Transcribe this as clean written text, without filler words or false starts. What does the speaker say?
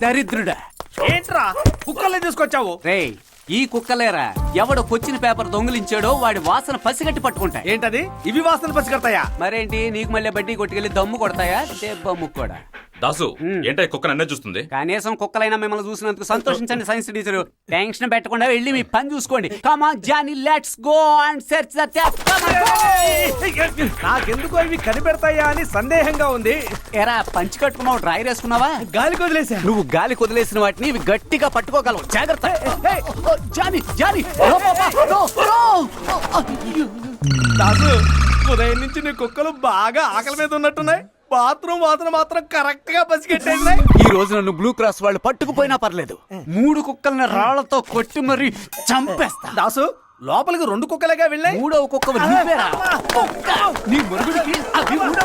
దరిద్రుడా. ఏంట్రా కుక్కల్ని తీసుకొచ్చావు? రేయ్, ఈ కుక్కలేరా ఎవడు కొచ్చిన పేపర్ దొంగిలించాడో వాడి వాసన పసిగట్టి పట్టుకుంటాయి. ఏంటది? ఇవి వాసన పసిగడతాయా? మరేంటి, నీకు మళ్ళీ బడ్డీ కొట్టుకెళ్ళి దమ్ము కొడతాయా? దెబ్బ ముక్కోడా. దాసు ఏంటో కుక్కను అన్నీ చూస్తుంది. కనీసం కుక్కలైనా మిమ్మల్ని చూసినందుకు సంతోషించండి సైన్స్ టీచర్. టెన్షన్ పెట్టకుండా వెళ్ళి మీ పని చూసుకోండి. Come on Johnny, let's go and search the tap. నాకెందుకో ఇవి కనిపెడతాయా అని సందేహంగా ఉంది. ఎరా, పంచి కట్టుకున్నావు, డ్రైర్ వేసుకున్నావా? గాలి కొదిలేసా. నువ్వు గాలి కొదిలేసిన వాటిని ఇవి గట్టిగా పట్టుకోగలవు. జాగ్రత్త. Johnny, Johnny, no papa, no, no. Dasu, ఉదయం నుంచి నీ కుక్కలు బాగా ఆకలి మీద ఉన్నట్టున్నాయి. బాత్రూమ్ వాసన మాత్రం కరెక్ట్ గా పసిగట్టేసినాయి. ఈ రోజు నన్ను బ్లూ క్రాస్ వాళ్ళు పట్టుకుపోయినా పర్లేదు, 3 కుక్కల్ని రాళ్లతో కొట్టి మరీ చంపేస్తా. దాసు, లోపలికి 2 కుక్కలుగా వెళ్ళాయి. 3వ కుక్క నువ్వేరా? కుక్క! నీ మురుగుడికి అవి 3వ